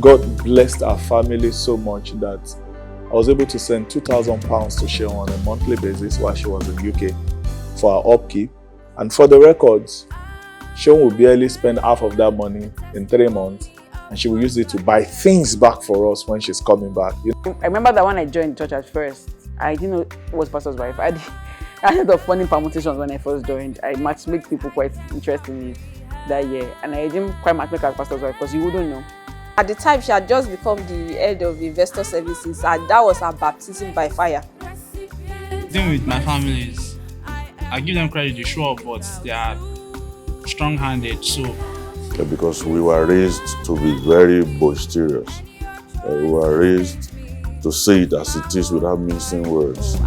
God blessed our family so much that I was able to send £2,000 to Sheon on a monthly basis while she was in UK for her upkeep. And for the records, Sheon will barely spend half of that money in 3 months, and she will use it to buy things back for us when she's coming back. I remember that when I joined church at first, I didn't know who was pastor's wife. I had of funny permutations when I first joined. I matchmade people quite interestingly that year, and I didn't quite matchmake as pastor's wife because you wouldn't know. At the time, she had just become the head of investor services, and that was her baptism by fire. Dealing with my families, I give them credit, they show up, but they are strong-handed. So, because we were raised to be very boisterous. We were raised to say it as it is without mincing words.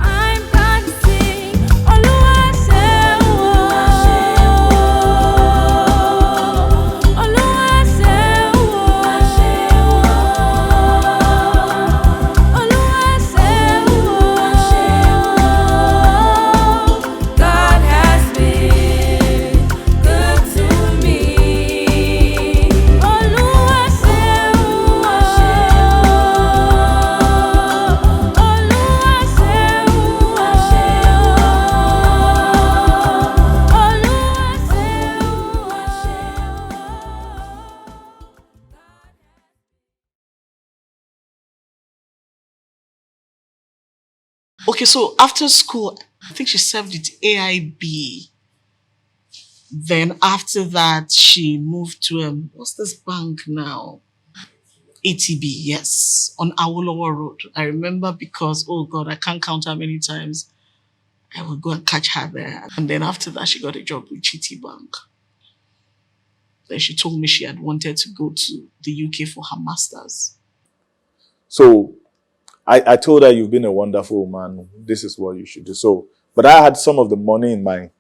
Okay, so after school, I think she served at AIB. Then after that, she moved to, what's this bank now? ATB, yes, on Awolowo Road. I remember because, oh God, I can't count how many times I would go and catch her there. And then after that, she got a job with Chitty Bank. Then she told me she had wanted to go to the UK for her master's. So I told her, you've been a wonderful woman. This is what you should do. So, but I had some of the money in my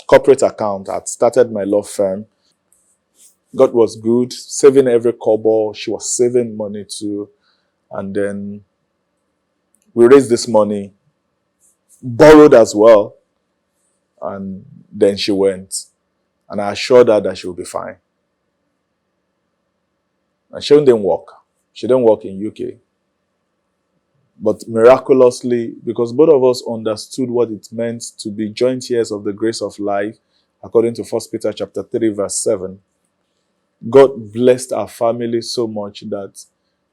corporate account. I'd started my law firm. God was good, saving every kobo. She was saving money too. And then we raised this money, borrowed as well. And then she went. And I assured her that she will be fine. And she didn't work. She didn't work in UK. But miraculously, because both of us understood what it meant to be joint heirs of the grace of life, according to 1 Peter chapter 3, verse 7, God blessed our family so much that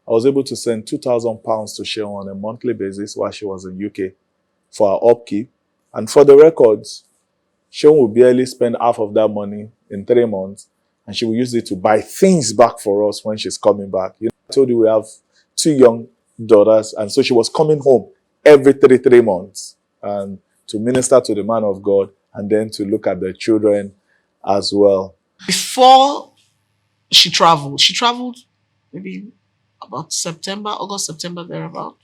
I was able to send £2,000 to Sheon on a monthly basis while she was in UK for her upkeep. And for the records, Sheon will barely spend half of that money in 3 months, and she will use it to buy things back for us when she's coming back. I told you we have 2 young daughters, and so she was coming home every 3 months and to minister to the man of God and then to look at the children as well. Before she traveled maybe about August, September, thereabout.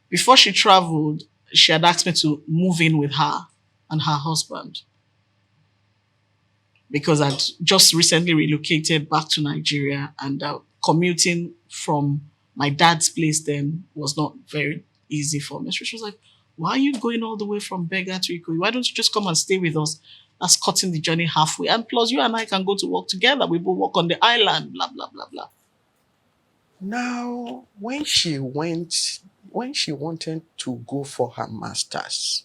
Before she traveled, she had asked me to move in with her and her husband because I'd just recently relocated back to Nigeria, and commuting from my dad's place then was not very easy for me. So she was like, why are you going all the way from Bega to Ikoyi? Why don't you just come and stay with us? That's cutting the journey halfway. And plus, you and I can go to work together. We both work on the island, blah, blah, blah, blah. Now, when she wanted to go for her master's,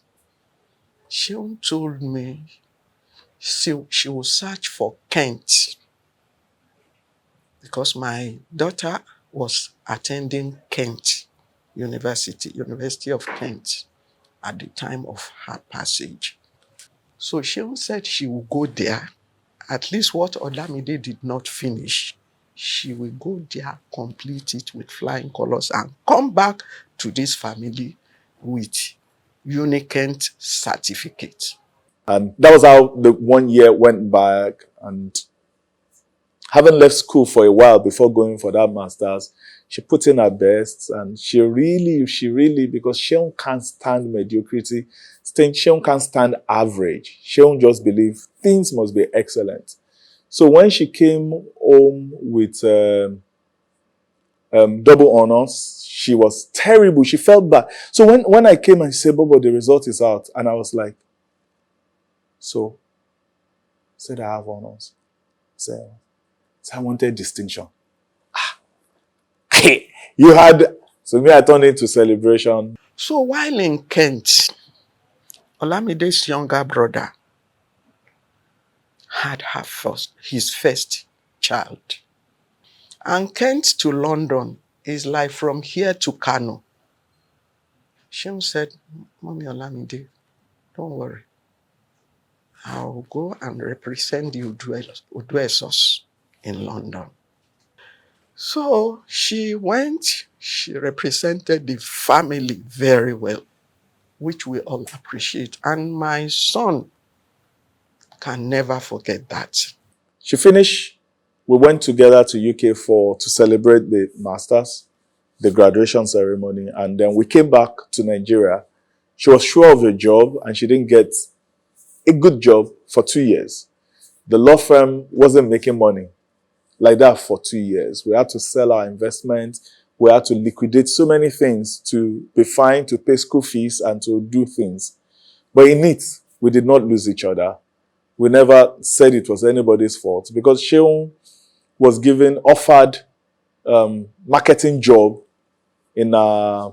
she told me she will search for Kent because my daughter was attending Kent University of Kent at the time of her passage. So she said she will go there. At least what Olamide did not finish, she will go there, complete it with flying colors, and come back to this family with Unikent certificate. And that was how the 1 year went back. And having left school for a while before going for that master's, she put in her best, and she really, because Sheon can't stand mediocrity, Sheon can't stand average. Sheon just believe things must be excellent. So when she came home with double honors, she was terrible. She felt bad. So when I came and said, Bobo, the result is out, and I was like, so, said I have honors. So I wanted distinction. You had, so me, I turned into celebration. So while in Kent, Olamide's younger brother had his first child. And Kent to London is like from here to Kano. Sheun said, Mommy Olamide, don't worry. I'll go and represent the Oduesos in London. So she went, she represented the family very well, which we all appreciate. And my son can never forget that. She finished. We went together to UK to celebrate the masters, the graduation ceremony, and then we came back to Nigeria. She was sure of the job, and she didn't get a good job for 2 years. The law firm wasn't making money like that for 2 years. We had to sell our investments. We had to liquidate so many things to be fine, to pay school fees, and to do things. But in it, we did not lose each other. We never said it was anybody's fault because Sheun was offered marketing job in a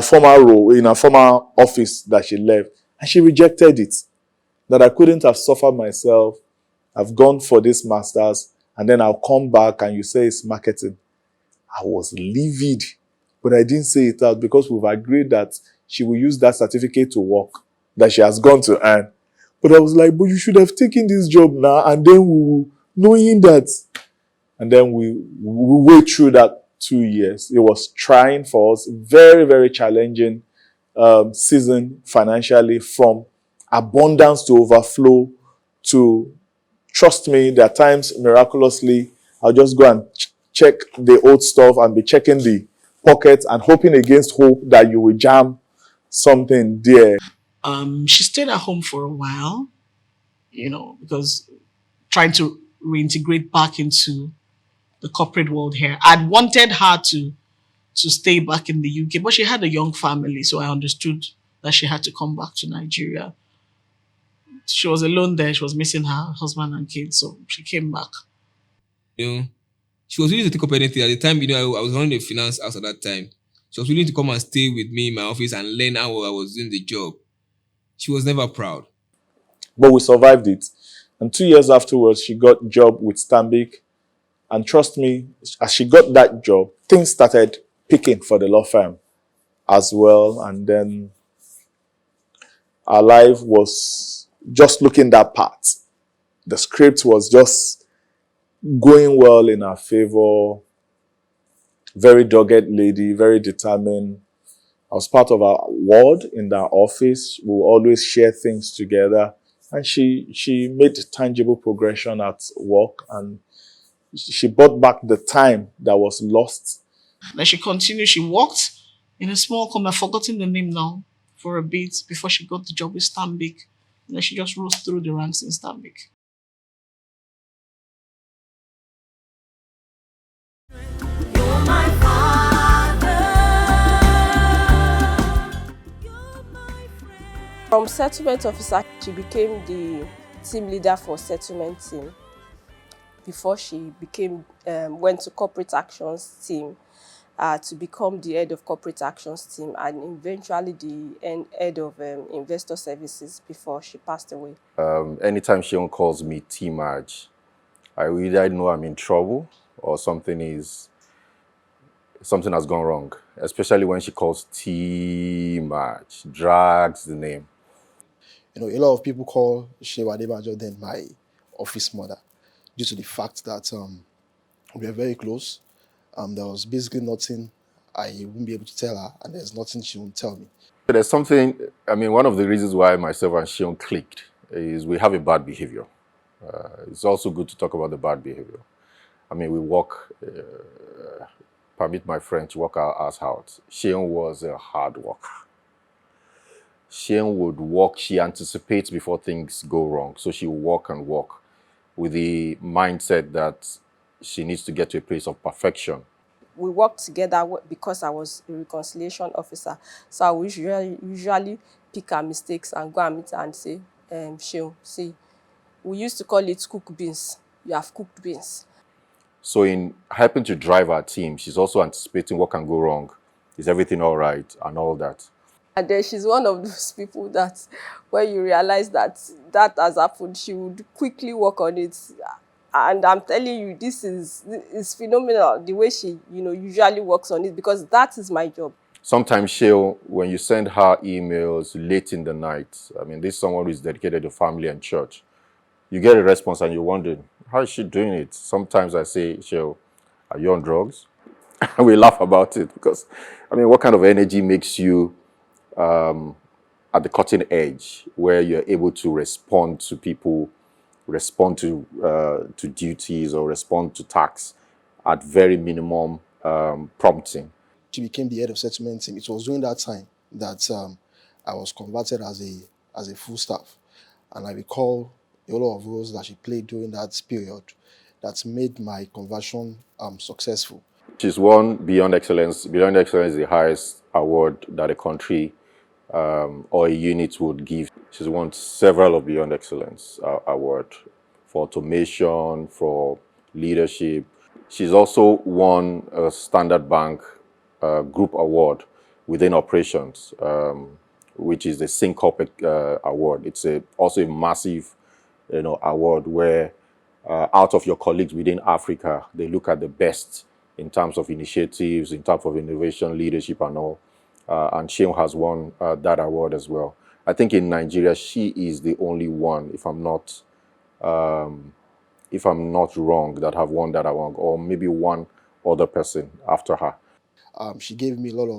former role, in a former office that she left, and she rejected it. That I couldn't have suffered myself. I've gone for this master's, and then I'll come back and you say it's marketing. I was livid, but I didn't say it out because we've agreed that she will use that certificate to work that she has gone to earn. But I was like, but you should have taken this job now, and then we will, knowing that. And then we went through that 2 years. It was trying for us, very, very challenging season financially, from abundance to overflow to, trust me, there are times miraculously I'll just go and check the old stuff and be checking the pockets and hoping against hope that you will jam something there. She stayed at home for a while, because trying to reintegrate back into the corporate world here. I'd wanted her to stay back in the UK, but she had a young family, so I understood that she had to come back to Nigeria. She was alone there. She was missing her husband and kids, so she came back. She was willing to take up anything. At the time, I was running a finance house at that time. She was willing to come and stay with me in my office and learn how I was doing the job. She was never proud. But we survived it. And 2 years afterwards, she got a job with Stanbic. And trust me, as she got that job, things started picking for the law firm as well. And then our life was just looking that part. The script was just going well in our favor. Very dogged lady, very determined. I was part of our ward in our office. We would always share things together. And she made tangible progression at work, and she brought back the time that was lost. Then she continued. She worked in a small company. I've forgotten the name now, for a bit before she got the job with Stanbic. And then she just rose through the ranks in Stanbic. From settlement officer, she became the team leader for settlement team before she went to corporate actions team to become the head of corporate actions team, and eventually the head of investor services before she passed away. Anytime she calls me T-Marge, I either know I'm in trouble or something has gone wrong, especially when she calls T-Marge, drags the name. A lot of people call Shewa Adebanjo then my office mother, due to the fact that we are very close. There was basically nothing I wouldn't be able to tell her, and there's nothing she won't tell me. There's something, one of the reasons why myself and Sheon clicked is we have a bad behavior. It's also good to talk about the bad behavior. We work, permit my French, work our ass out. Sheon was a hard worker. Sheon would work, she anticipates before things go wrong. So she will work and work with the mindset that she needs to get to a place of perfection. We worked together because I was a reconciliation officer. So I would usually pick her mistakes and go and meet her and say, Sheon, see, we used to call it cooked beans. You have cooked beans. So in helping to drive our team, she's also anticipating what can go wrong. Is everything all right and all that? And then she's one of those people that when you realize that that has happened, she would quickly work on it. And I'm telling you, this is phenomenal, the way she, usually works on it, because that is my job. Sometimes she'll, when you send her emails late in the night, I mean, this is someone who is dedicated to family and church, you get a response and you're wondering, how is she doing it? Sometimes I say, Sheil, are you on drugs? And we laugh about it because, I mean, what kind of energy makes you at the cutting edge where you're able to respond to people, respond to duties or respond to tasks at very minimum prompting? She became the head of settlement team. It was during that time that I was converted as a full staff. And I recall a lot of roles that she played during that period that made my conversion successful. She's won Beyond Excellence. Beyond Excellence is the highest award that a country or a unit would give. She's won several of Beyond Excellence awards for automation, for leadership. She's also won a Standard Bank Group Award within operations, which is the Syncope Award. It's also a massive, award where out of your colleagues within Africa, they look at the best in terms of initiatives, in terms of innovation, leadership, and all. And Sheil has won that award as well. I think in Nigeria, she is the only one, if I'm not wrong, that have won that award, or maybe one other person after her. She gave me a lot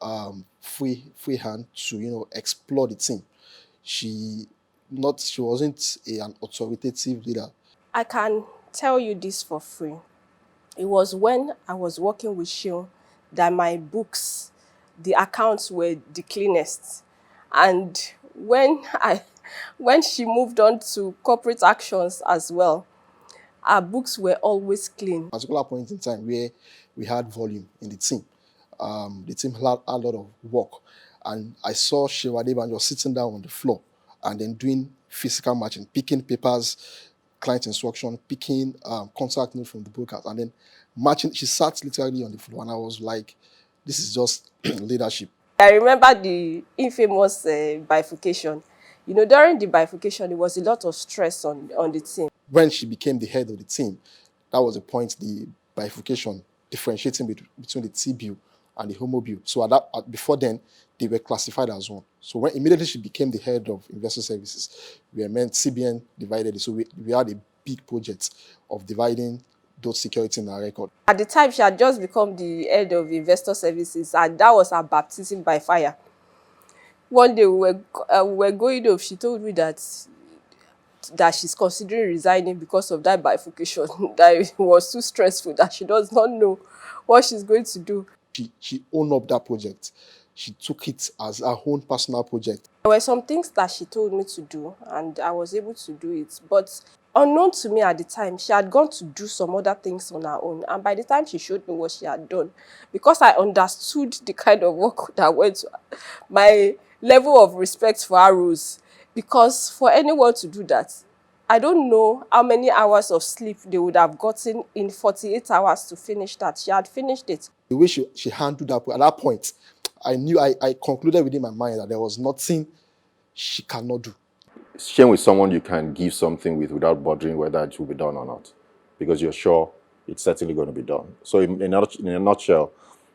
of free hand to explore the team. She wasn't an authoritative leader. I can tell you this for free. It was when I was working with Sheil that my books, the accounts were the cleanest. And when she moved on to corporate actions as well, our books were always clean. At a particular point in time where we had volume in the team had a lot of work. And I saw Sheil Adebanjo sitting down on the floor and then doing physical matching, picking papers, client instruction, picking contact note from the brokers, and then matching. She sat literally on the floor, and I was like, this is just leadership. I remember the infamous bifurcation. During the bifurcation, there was a lot of stress on the team. When she became the head of the team, that was the point, the bifurcation, differentiating between the T-bill and the Homo bill. So before then, they were classified as one. So when immediately she became the head of investor services, we meant CBN divided it. So we had a big project of dividing those securities in our record. At the time, she had just become the head of investor services, and that was her baptism by fire. One day we were going off. She told me that she's considering resigning because of that bifurcation, that it was too stressful, that she does not know what she's going to do. She owned up that project. She took it as her own personal project. There were some things that she told me to do, and I was able to do it. But unknown to me at the time, she had gone to do some other things on her own. And by the time she showed me what she had done, because I understood the kind of work that went to her, my level of respect for her rose. Because for anyone to do that, I don't know how many hours of sleep they would have gotten in 48 hours to finish that. She had finished it. The way she handled that, at that point, I concluded within my mind that there was nothing she cannot do. Sharing with someone you can give something with without bothering whether it will be done or not, because you're sure it's certainly going to be done. So in a nutshell,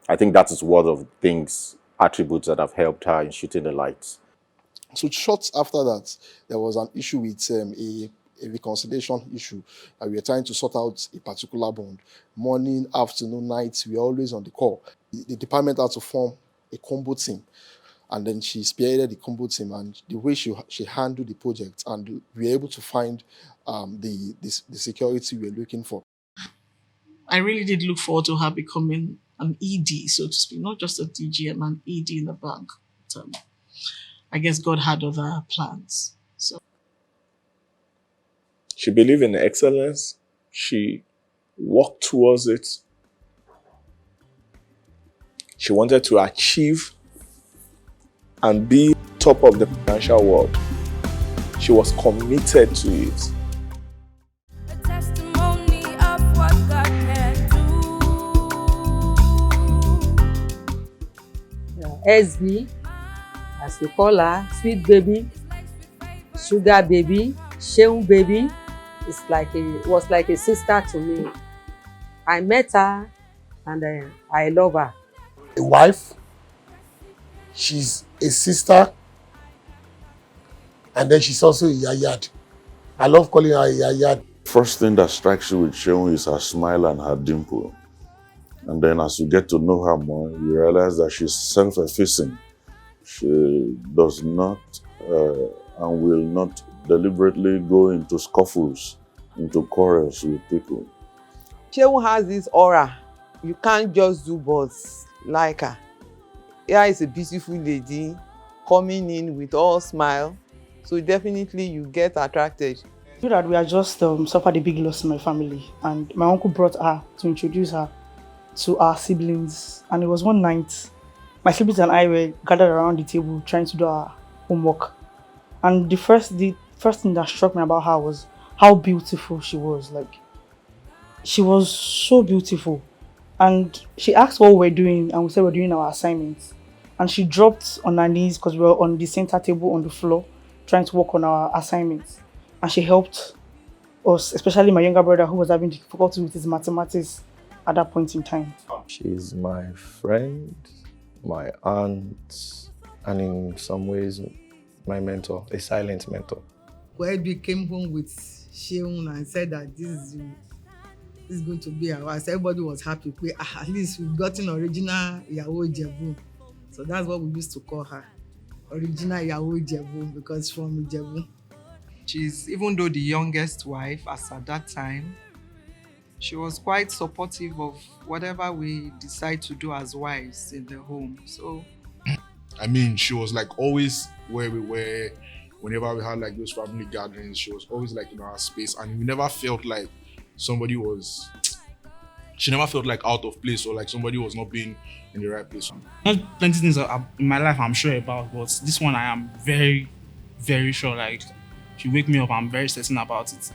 I think that is one of the things, attributes that have helped her in shooting the lights. So short after that, there was an issue with a reconciliation issue. We were trying to sort out a particular bond. Morning, afternoon, night, we were always on the call. The department had to form a combo team. And then she spearheaded the combo team, and the way she handled the project, and we were able to find the security we were looking for. I really did look forward to her becoming an ED, so to speak, not just a DGM, an ED in the bank. But, I guess God had other plans. So she believed in excellence. She worked towards it. She wanted to achieve and be top of the financial world. She was committed to it. A testimony of what God SB, as we call her, sweet baby, sugar baby, Sheun baby. It was like a sister to me. I met her and I love her. A wife, she's a sister, and then she's also a yayad. I love calling her a yayad. First thing that strikes you with Sheung is her smile and her dimple. And then as you get to know her more, you realize that she's self-effacing. She does not and will not deliberately go into scuffles, into quarrels with people. Sheun has this aura. You can't just do but like her. Here is a beautiful lady coming in with all smile. So definitely you get attracted. That we had just suffered a big loss in my family, and my uncle brought her to introduce her to our siblings. And it was one night, my siblings and I were gathered around the table trying to do our homework. And the first thing that struck me about her was how beautiful she was. Like, she was so beautiful. And she asked what we were doing, and we said we're doing our assignments. And she dropped on her knees because we were on the center table on the floor trying to work on our assignments. And she helped us, especially my younger brother who was having difficulty with his mathematics at that point in time. She's my friend, my aunt, and in some ways, my mentor, a silent mentor. When came home with Sheun and said that this is going to be our wife, everybody was happy. At least we've gotten original Yahoo Ijebu. So that's what we used to call her, original Yahoo Ijebu, because from Ijebu. She's, even though the youngest wife, as at that time, she was quite supportive of whatever we decide to do as wives in the home. So, I mean, she was like always where we were. Whenever we had like those family gatherings, she was always like in our space, and we never felt like somebody was. She never felt like out of place or like somebody was not being in the right place. There's plenty of things in my life I'm sure about, but this one I am very, very sure. Like, she wake me up, I'm very certain about it.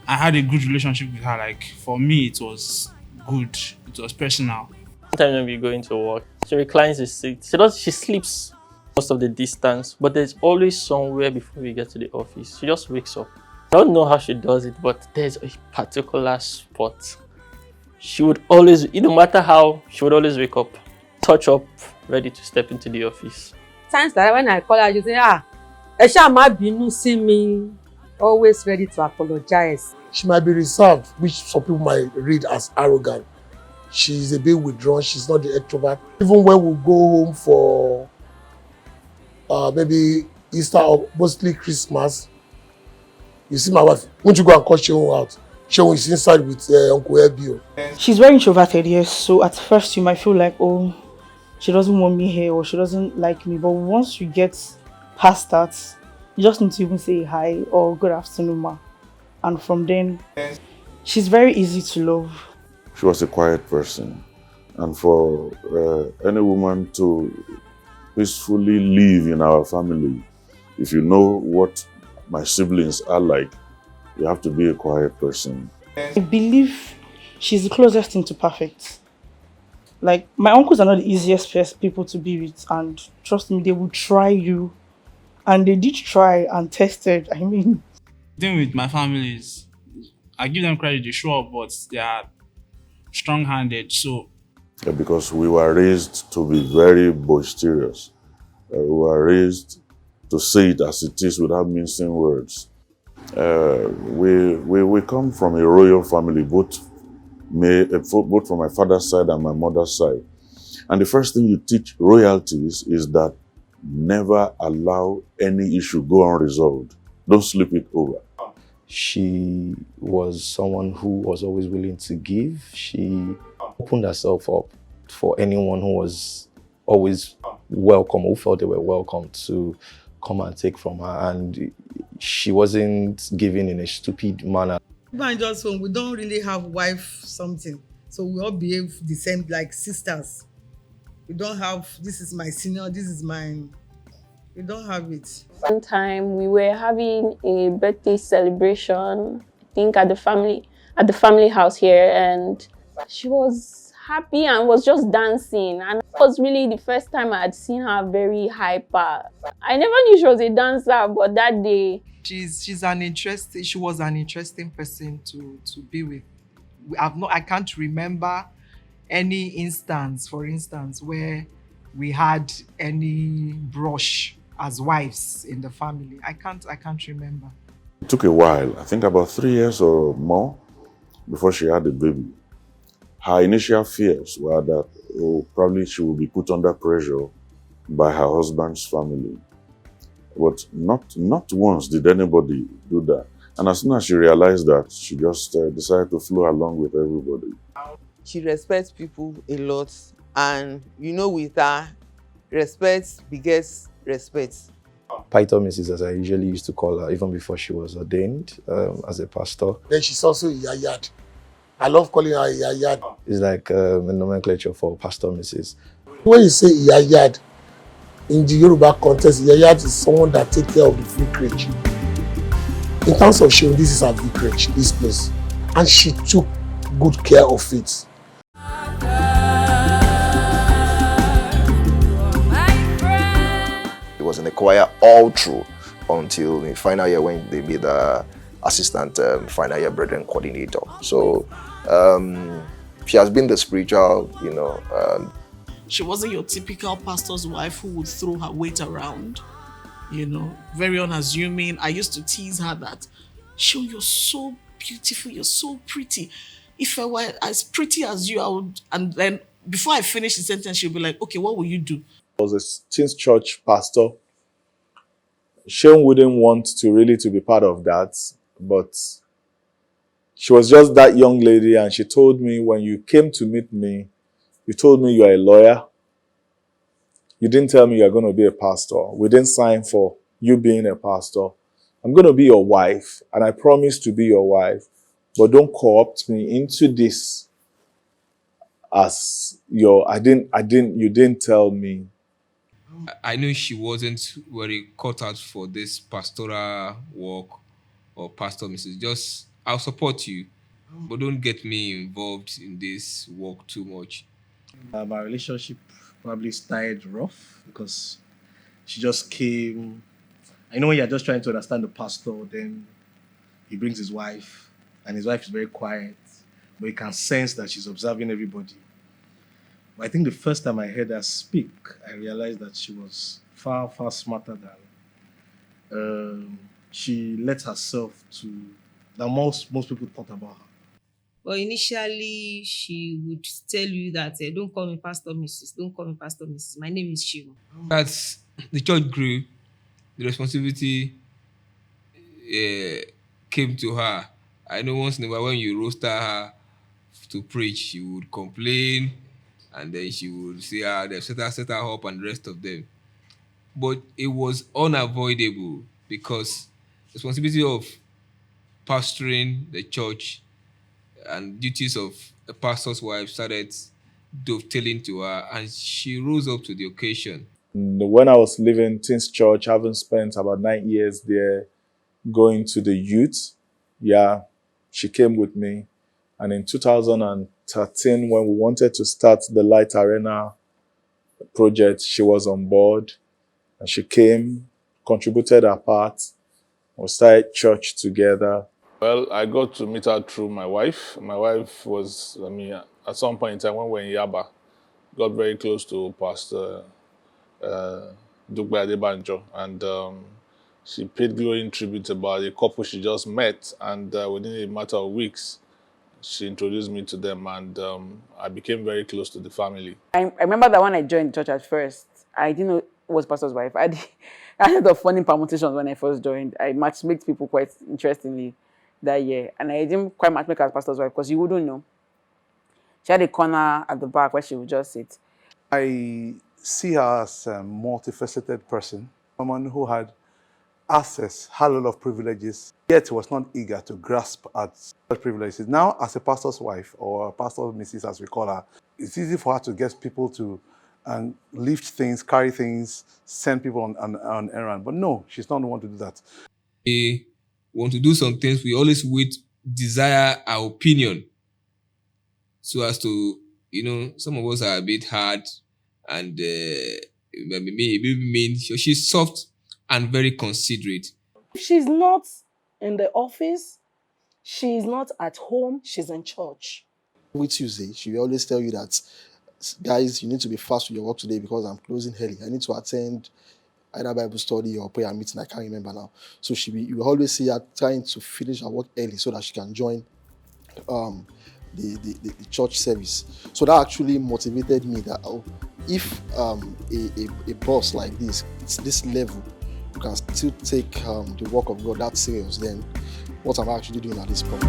I had a good relationship with her. Like, for me, it was good. It was personal. Sometimes when we go into work, she reclines the seat. She sleeps most of the distance, but there's always somewhere before we get to the office. She just wakes up. I don't know how she does it, but there's a particular spot. She would always, no matter how, she would always wake up, touch up, ready to step into the office. Times that when I call her, you say, Esha ma binu see me, always ready to apologize. She might be reserved, which some people might read as arrogant. She's a bit withdrawn, she's not the extrovert. Even when we go home for maybe Easter or mostly Christmas, you see my wife, won't you go and call Sheun out? Sheun is inside with Uncle Ebio. She's very introverted, yes. So at first you might feel like, oh, she doesn't want me here or she doesn't like me. But once you get past that, you just need to even say hi or good afternoon, ma. And from then, she's very easy to love. She was a quiet person. And for any woman to peacefully live in our family, if you know what my siblings are like, you have to be a quiet person. I believe she's the closest thing to perfect. Like, my uncles are not the easiest people to be with, and trust me, they will try you. And they did try and tested. I mean, Dealing with my family is, I give them credit, they show up, but they are strong-handed. So, Yeah, because we were raised to be very boisterous. We were raised to say it as it is without mincing words. We come from a royal family, both from my father's side and my mother's side. And the first thing you teach royalties is that never allow any issue go unresolved. Don't sleep it over. She was someone who was always willing to give. She opened herself up for anyone who was always welcome, who felt they were welcome to come and take from her. And she wasn't giving in a stupid manner. Even just home, we don't really have wife something. So we all behave the same like sisters. We don't have, this is my senior, this is mine. We don't have it. One time we were having a birthday celebration, I think at the family house here, and she was happy and was just dancing. And was really the first time I had seen her very hyper. I never knew she was a dancer, but that day. She was an interesting person to be with. I can't remember any instance, for instance, where we had any brush as wives in the family. I can't remember. It took a while, I think about 3 years or more, before she had a baby. Her initial fears were that probably she would be put under pressure by her husband's family. But not once did anybody do that. And as soon as she realized that, she just decided to flow along with everybody. She respects people a lot, and with her, respect begets respect. Python Mrs. as I usually used to call her, even before she was ordained as a pastor. Then she's also Yayad. I love calling her Yayad. It's like a nomenclature for Pastor Mrs. When you say Yayad, in the Yoruba context, Yayad is someone that takes care of the vicarage. In terms of showing, this is her vicarage, this place. And she took good care of it. He was in the choir all through until the final year when they made the assistant final year brethren coordinator. So she has been the spiritual, She wasn't your typical pastor's wife who would throw her weight around, very unassuming. I used to tease her that, Seun, you're so beautiful, you're so pretty. If I were as pretty as you, I would, and then before I finish the sentence, she'll be like, okay, what will you do? I was a teens church pastor. Seun wouldn't want to be part of that, but she was just that young lady, and she told me, when you came to meet me, you told me you are a lawyer. You didn't tell me you're going to be a pastor. We didn't sign for you being a pastor. I'm going to be your wife, and I promise to be your wife, but don't co-opt me into this as you didn't tell me. I knew she wasn't very cut out for this pastoral work or pastor Mrs. Just, I'll support you, but don't get me involved in this work too much. My relationship probably started rough because she just came. I know when you're just trying to understand the pastor, then he brings his wife, and his wife is very quiet, but you can sense that she's observing everybody. But I think the first time I heard her speak, I realized that she was far, far smarter than she let herself than most people thought about her. But initially, she would tell you that, don't call me Pastor Mrs. Don't call me Pastor Mrs. My name is Seun. As the church grew, the responsibility came to her. I know once in a while when you roaster her to preach, she would complain, and then she would say, they've set her up and the rest of them. But it was unavoidable because the responsibility of pastoring the church and duties of a pastor's wife started dovetailing to her, and she rose up to the occasion. When I was leaving Teens Church, having spent about 9 years there, going to the youth, she came with me. And in 2013, when we wanted to start the Light Arena project, she was on board. And she came, contributed her part. We started church together. Well, I got to meet her through my wife. My wife was, at some point in time when we were in Yaba, got very close to Pastor Adebanjo, and she paid glowing tribute about a couple she just met, and within a matter of weeks, she introduced me to them, and I became very close to the family. I remember that when I joined church at first, I didn't know it was pastor's wife. I had the funny permutations when I first joined. I matchmaked people quite interestingly that year, and I didn't quite matchmake as pastor's wife because you wouldn't know. She had a corner at the back where she would just sit. I see her as a multifaceted person, someone who had access, had a lot of privileges, yet was not eager to grasp at such privileges. Now, as a pastor's wife, or a pastor's missus as we call her, it's easy for her to get people to lift things, carry things, send people on errand. But no, she's not the one to do that. We want to do some things, we always desire our opinion. So as to, some of us are a bit hard and maybe she's soft and very considerate. If she's not in the office, she's not at home, she's in church. Every Tuesday, she will always tell you that, guys, you need to be fast with your work today because I'm closing early. I need to attend either Bible study or prayer meeting. I can't remember now. So you will always see her trying to finish her work early so that she can join the church service. So that actually motivated me that if a boss like this, it's this level, can still take the work of God that serious, then what am I actually doing at this point?